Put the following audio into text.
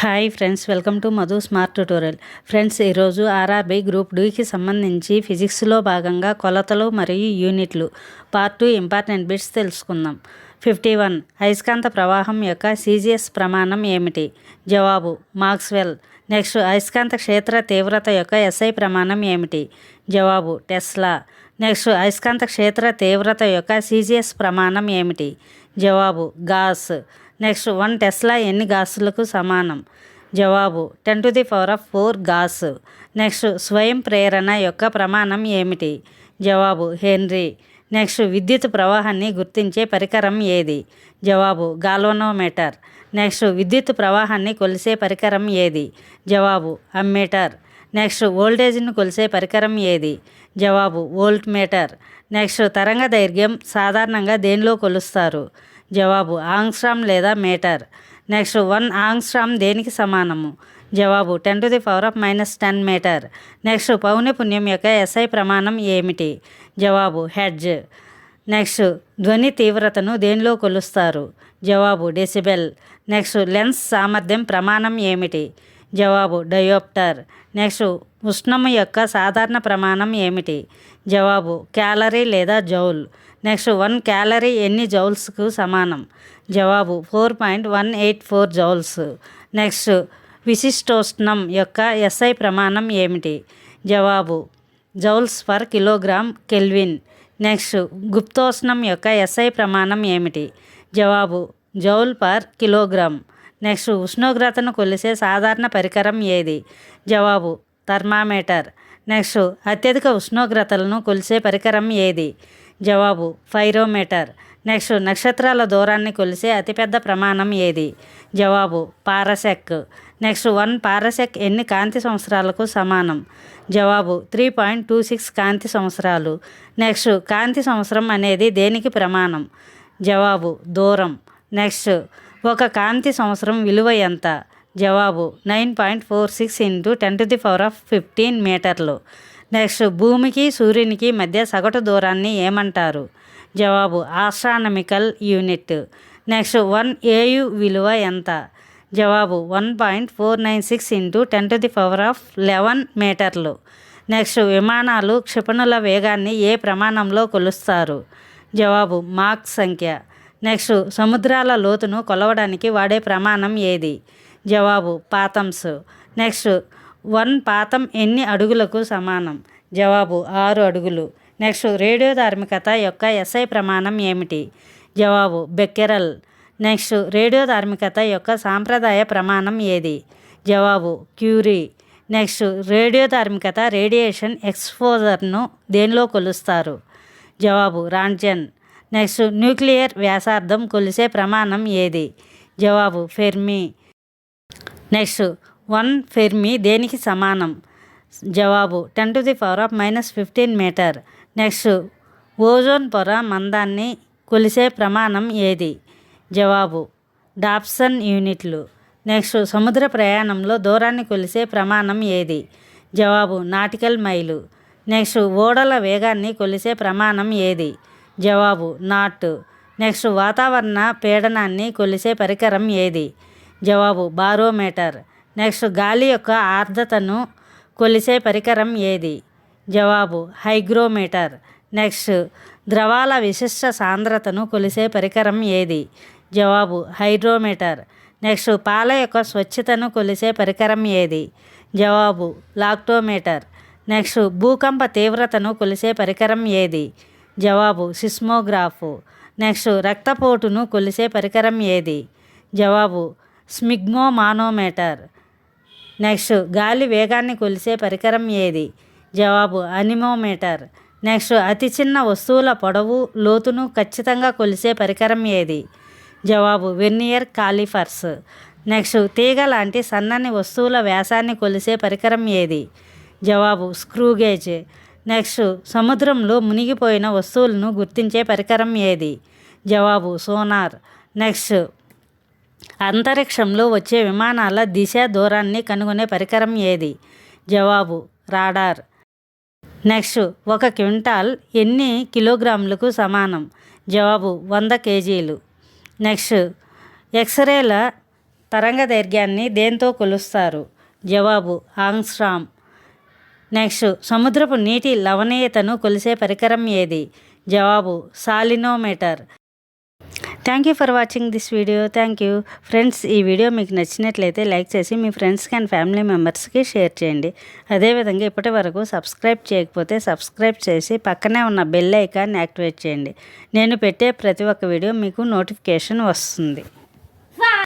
Hi friends, welcome to Madhu smart tutorial. Friends, ఈరోజు RRB group డీకి సంబంధించి ఫిజిక్స్లో భాగంగా కొలతలు మరియు యూనిట్లు పార్ట్ 2 ఇంపార్టెంట్ బిట్స్ తెలుసుకుందాం. 51. అయస్కాంత ప్రవాహం యొక్క సిజిఎస్ ప్రమాణం ఏమిటి? జవాబు మాక్స్వెల్. నెక్స్ట్, అయస్కాంత క్షేత్ర తీవ్రత యొక్క ఎస్ఐ ప్రమాణం ఏమిటి? జవాబు టెస్లా. నెక్స్ట్, అయస్కాంత క్షేత్ర తీవ్రత యొక్క సిజిఎస్ ప్రమాణం ఏమిటి? జవాబు గాస్. నెక్స్ట్, 1 టెస్లా ఎన్ని గాసులకు సమానం? జవాబు 10⁴ గాస్. నెక్స్ట్, స్వయం ప్రేరణ యొక్క ప్రమాణం ఏమిటి? జవాబు హెన్రీ. నెక్స్ట్, విద్యుత్ ప్రవాహాన్ని గుర్తించే పరికరం ఏది? జవాబు గాల్వనోమీటర్. నెక్స్ట్, విద్యుత్ ప్రవాహాన్ని కొలిసే పరికరం ఏది? జవాబు అమ్మీటర్. నెక్స్ట్, వోల్టేజ్ను కొలిసే పరికరం ఏది? జవాబు వోల్ట్ మీటర్. నెక్స్ట్, తరంగ దైర్ఘ్యం సాధారణంగా దేనిలో కొలుస్తారు? జవాబు ఆంగ్స్ట్రామ్ లేదా మీటర్. నెక్స్ట్, 1 ఆంగ్స్ట్రామ్ దేనికి సమానము? జవాబు 10⁻⁻10 మీటర్. నెక్స్ట్, పౌనఃపున్యం యొక్క ఎస్ఐ ప్రమాణం ఏమిటి? జవాబు హెర్ట్జ్. నెక్స్ట్, ధ్వని తీవ్రతను దేనిలో కొలుస్తారు? జవాబు డెసిబెల్. నెక్స్ట్, లెన్స్ సామర్థ్యం ప్రమాణం ఏమిటి? జవాబు డయోప్టర్. నెక్స్ట్, ఉష్ణము యొక్క సాధారణ ప్రమాణం ఏమిటి? జవాబు క్యాలరీ లేదా జౌల్. నెక్స్ట్, 1 క్యాలరీ ఎన్ని జౌల్స్కు సమానం? జవాబు 4.184 జౌల్స్. నెక్స్ట్, విశిష్టోష్ణం యొక్క ఎస్ఐ ప్రమాణం ఏమిటి? జవాబు joules per kilogram kelvin. Next, గుప్తోష్ణం యొక్క ఎస్ఐ ప్రమాణం ఏమిటి? జవాబు జౌల్ పర్ కిలోగ్రామ్. నెక్స్ట్, ఉష్ణోగ్రతను కొలిసే సాధారణ పరికరం ఏది? జవాబు థర్మామీటర్. నెక్స్ట్, అత్యధిక ఉష్ణోగ్రతలను కొలిసే పరికరం ఏది? జవాబు పైరోమీటర్. నెక్స్ట్, నక్షత్రాల దూరాన్ని కొలిసే అతిపెద్ద ప్రమాణం ఏది? జవాబు పారసెక్. నెక్స్ట్, 1 పారసెక్ ఎన్ని కాంతి సంవత్సరాలకు సమానం? జవాబు 3.26 కాంతి సంవత్సరాలు. నెక్స్ట్, కాంతి సంవత్సరం అనేది దేనికి ప్రమాణం? జవాబు దూరం. నెక్స్ట్, 1 కాంతి సంవత్సరం విలువ ఎంత? జవాబు 9.46 × 10⁻15 మీటర్లు. నెక్స్ట్, భూమికి సూర్యునికి మధ్య సగటు దూరాన్ని ఏమంటారు? జవాబు ఆస్ట్రానమికల్ యూనిట్. నెక్స్ట్, 1 ఏయు విలువ ఎంత? జవాబు 1.496 × 10⁻11 మీటర్లు. నెక్స్ట్, విమానాలు క్షిపణుల వేగాన్ని ఏ ప్రమాణంలో కొలుస్తారు? జవాబు మాక్ సంఖ్య. నెక్స్ట్, సముద్రాల లోతును కొలవడానికి వాడే ప్రమాణం ఏది? జవాబు పాతంస్. నెక్స్ట్, 1 పాతం ఎన్ని అడుగులకు సమానం? జవాబు 6 అడుగులు. నెక్స్ట్, రేడియోధార్మికత యొక్క ఎస్ఐ ప్రమాణం ఏమిటి? జవాబు బెక్కెరల్. నెక్స్ట్, రేడియోధార్మికత యొక్క సాంప్రదాయ ప్రమాణం ఏది? జవాబు క్యూరీ. నెక్స్ట్, రేడియోధార్మికత రేడియేషన్ ఎక్స్పోజర్ను దేనిలో కొలుస్తారు? జవాబు రాంట్జన్. నెక్స్ట్, న్యూక్లియర్ వ్యాసార్థం కొలిసే ప్రమాణం ఏది? జవాబు ఫెర్మి. నెక్స్ట్, 1 ఫెర్మి దేనికి సమానం? జవాబు 10⁻⁻15 మీటర్. నెక్స్ట్, ఓజోన్ పొర మందాన్ని కొలిసే ప్రమాణం ఏది? జవాబు డాప్సన్ యూనిట్లు. నెక్స్ట్, సముద్ర ప్రయాణంలో దూరాన్ని కొలిసే ప్రమాణం ఏది? జవాబు నాటికల్ మైలు. నెక్స్ట్, ఓడల వేగాన్ని కొలిసే ప్రమాణం ఏది? జవాబు నాట్. నెక్స్ట్, వాతావరణ పీడనాన్ని కొలిసే పరికరం ఏది? జవాబు బారోమీటర్. నెక్స్ట్, గాలి యొక్క ఆర్ద్రతను కొలిసే పరికరం ఏది? జవాబు హైగ్రోమీటర్. నెక్స్ట్, ద్రవాల విశిష్ట సాంద్రతను కొలిసే పరికరం ఏది? జవాబు హైడ్రోమీటర్. నెక్స్ట్, పాల యొక్క స్వచ్ఛతను కొలిసే పరికరం ఏది? జవాబు లాక్టోమీటర్. నెక్స్ట్, భూకంప తీవ్రతను కొలిసే పరికరం ఏది? జవాబు సిస్మోగ్రాఫ్. నెక్స్ట్, రక్తపోటును కొలిసే పరికరం ఏది? జవాబు స్మిగ్మోమానోమీటర్. నెక్స్ట్, గాలి వేగాన్ని కొలిసే పరికరం ఏది? జవాబు అనిమోమీటర్. నెక్స్ట్, అతి చిన్న వస్తువుల పొడవు లోతును ఖచ్చితంగా కొలిసే పరికరం ఏది? జవాబు వెర్నియర్ కాలిపర్స్. నెక్స్ట్, తీగ లాంటి సన్నని వస్తువుల వ్యాసాన్ని కొలిసే పరికరం ఏది? జవాబు స్క్రూగేజ్. నెక్స్ట్, సముద్రంలో మునిగిపోయిన వస్తువులను గుర్తించే పరికరం ఏది? జవాబు సోనార్. నెక్స్ట్, అంతరిక్షంలో వచ్చే విమానాల దిశ దూరాన్ని కనుగొనే పరికరం ఏది? జవాబు రాడార్. నెక్స్ట్, 1 క్వింటాల్ ఎన్ని కిలోగ్రాములకు సమానం? జవాబు 100 కేజీలు. నెక్స్ట్, ఎక్స్రేల తరంగ దైర్ఘ్యాన్ని దేంతో కొలుస్తారు? జవాబు ఆంగ్స్ట్రామ్. నెక్స్ట్, సముద్రపు నీటి లవణీయతను కొలిసే పరికరం ఏది? జవాబు salinometer. Thank you for watching this video. Thank you friends. ఈ వీడియో మీకు నచ్చినట్లయితే లైక్ చేసి మీ ఫ్రెండ్స్కి అండ్ ఫ్యామిలీ మెంబర్స్కి షేర్ చేయండి. అదేవిధంగా ఇప్పటి వరకు సబ్స్క్రైబ్ చేయకపోతే సబ్స్క్రైబ్ చేసి పక్కనే ఉన్న బెల్ ఐకాన్ని యాక్టివేట్ చేయండి. నేను పెట్టే ప్రతి ఒక్క వీడియో మీకు నోటిఫికేషన్ వస్తుంది.